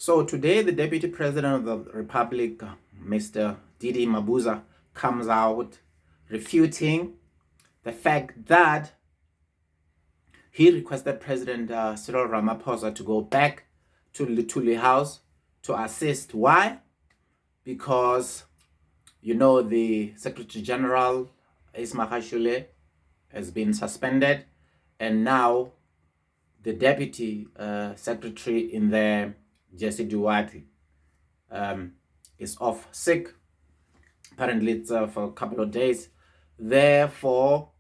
So today, the Deputy President of the Republic, Mr. DP Mabuza, comes out refuting the fact that he requested President Cyril Ramaphosa to go back to Luthuli House to assist. Why? Because, the Secretary General, Ace Magashule, has been suspended, and now the Deputy Secretary in there, Jersie Duarte, is off sick. Apparently, it's for a couple of days. Therefore,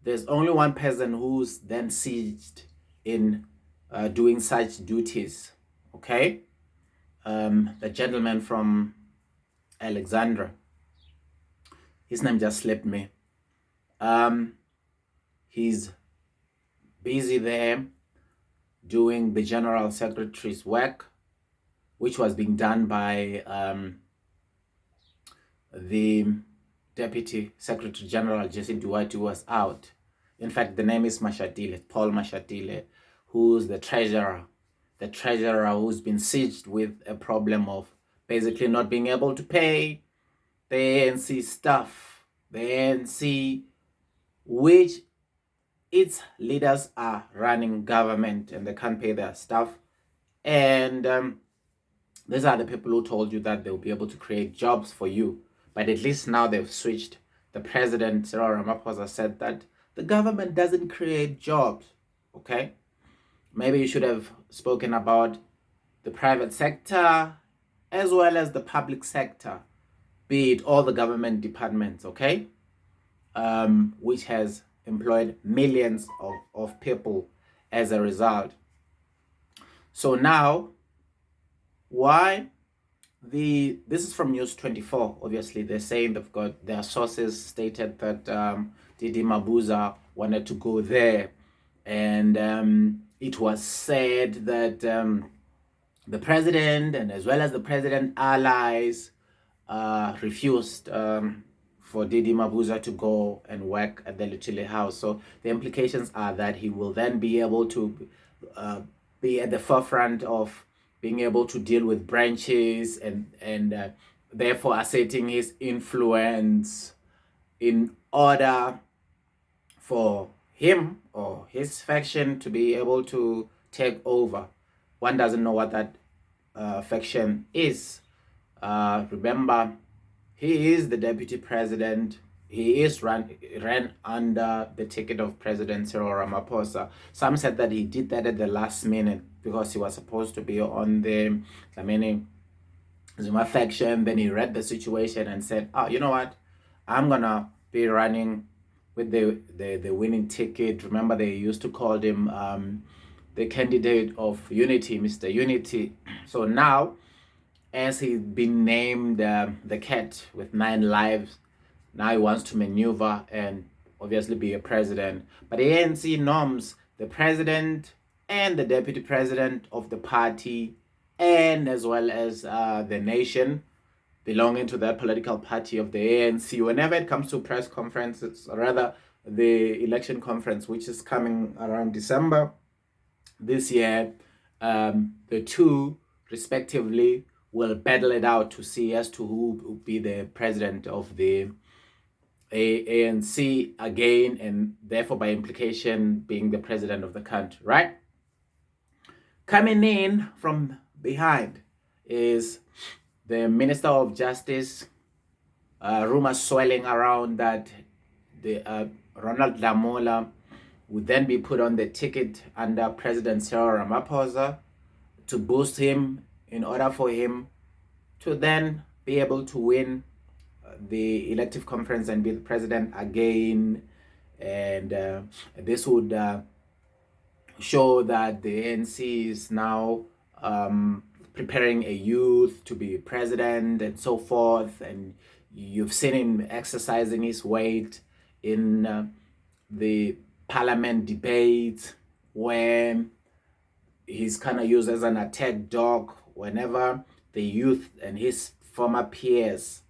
there's only one person who's then seized in doing such duties. Okay, the gentleman from Alexandra. His name just slipped me. He's busy there doing the General Secretary's work, which was being done by the Deputy Secretary General Jersie Duarte, was out. In fact, the name is Mashatile, Paul Mashatile, who's the treasurer who's been sieged with a problem of basically not being able to pay the ANC stuff. The ANC, which its leaders are running government and they can't pay their stuff. And these are the people who told you that they'll be able to create jobs for you. But at least now they've switched. The president, Cyril Ramaphosa, said that the government doesn't create jobs. Okay? Maybe you should have spoken about the private sector as well as the public sector, be it all the government departments, okay? Which has employed millions of people as a result. So now, why this is from News 24, obviously. They're saying they've got their sources stated that DP Mabuza wanted to go there, and it was said that the president and as well as the president allies refused for DP Mabuza to go and work at the Luthuli House. So the implications are that he will then be able to be at the forefront of being able to deal with branches and therefore asserting his influence in order for him or his faction to be able to take over. One doesn't know what that faction is. Remember, he is the deputy president. He ran under the ticket of President Cyril Ramaphosa. Some said that he did that at the last minute because he was supposed to be on the Dlamini Zuma faction. Then he read the situation and said, "Oh, you know what? I'm gonna be running with the winning ticket." Remember, they used to call him the candidate of unity, Mr. Unity. So now, as he's been named the cat with 9 lives, now he wants to maneuver and obviously be a president. But the ANC norms the president and the deputy president of the party, and as well as the nation belonging to that political party of the ANC. Whenever it comes to press conferences, or rather the election conference, which is coming around December this year, the two respectively will battle it out to see as to who will be the president of the ANC again, and therefore by implication being the president of the country, right? Coming in from behind is the Minister of Justice. Rumors swirling around that the Ronald Lamola would then be put on the ticket under President Cyril Ramaphosa to boost him in order for him to then be able to win the elective conference and be the president again. And this would show that the ANC is now preparing a youth to be president and so forth. And you've seen him exercising his weight in the parliament debates, where he's kind of used as an attack dog whenever the youth and his former peers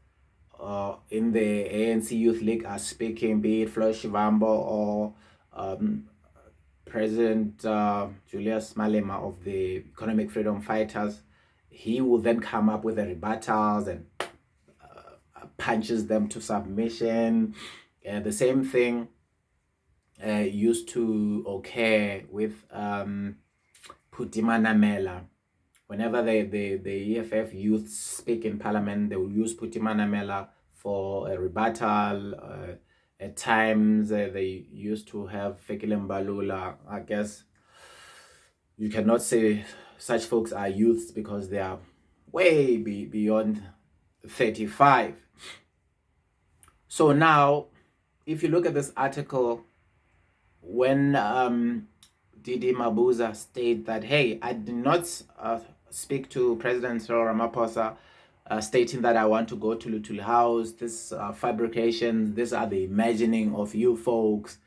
in the ANC Youth League are speaking, be it Floyd Shivambo or President Julius Malema of the Economic Freedom Fighters. he will then come up with the rebuttals and punches them to submission. The same thing used to occur with Putima Namela. Whenever the EFF youth speak in parliament, they will use Putima Namela for a rebuttal. At times, they used to have Fekile Mbalula. I guess you cannot say such folks are youths because they are way beyond 35. So now, if you look at this article, when DP Mabuza state that, hey, I did not speak to President Cyril Ramaphosa stating that I want to go to Luthuli House, this fabrications, these are the imagining of you folks.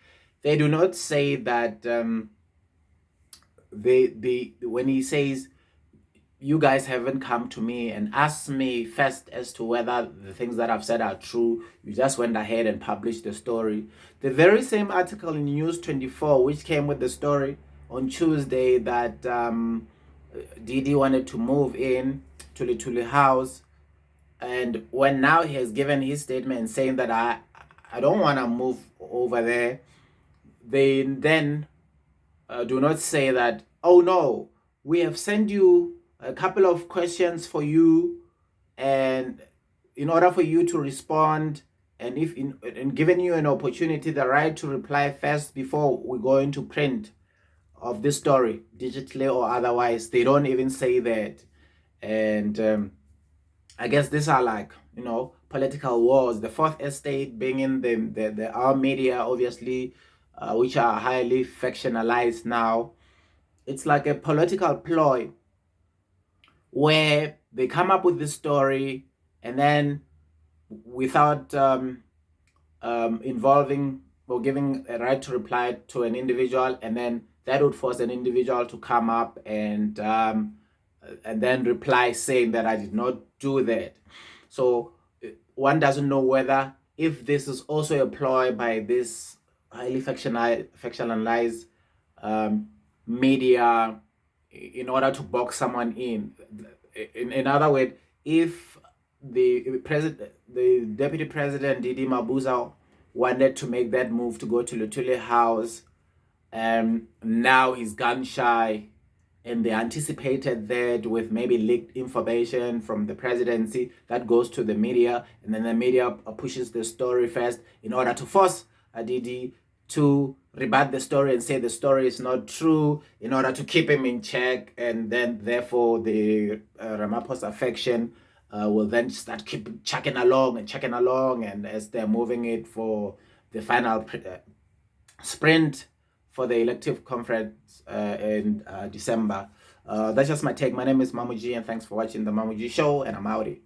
They do not say that when he says, you guys haven't come to me and asked me first as to whether the things that I've said are true. You just went ahead and published the story. The very same article in News 24, which came with the story on Tuesday that DD wanted to move in to Luthuli House, and when now he has given his statement saying that I don't want to move over there, they then do not say that, oh no, we have sent you a couple of questions for you, and in order for you to respond, and if in giving you an opportunity, the right to reply first before we go into print of this story, digitally or otherwise. They don't even say that. And I guess these are like, political wars. The fourth estate being in our media, obviously, which are highly factionalized now. It's like a political ploy where they come up with this story and then without involving or giving a right to reply to an individual, and then that would force an individual to come up and then reply saying that I did not do that. So one doesn't know whether if this is also a ploy by this highly factionalized media in order to box someone in. In other words, if the deputy president DP Mabuza wanted to make that move to go to Luthuli House, now he's gun shy, and they anticipated that with maybe leaked information from the presidency that goes to the media, and then the media pushes the story first in order to force DD to rebut the story and say the story is not true in order to keep him in check, and then therefore the Ramaphosa faction will then start keep chucking along, and as they're moving it for the final sprint for the elective conference in December. That's just my take. My name is Mamuji, and thanks for watching the Mamuji Show, and I'm outie.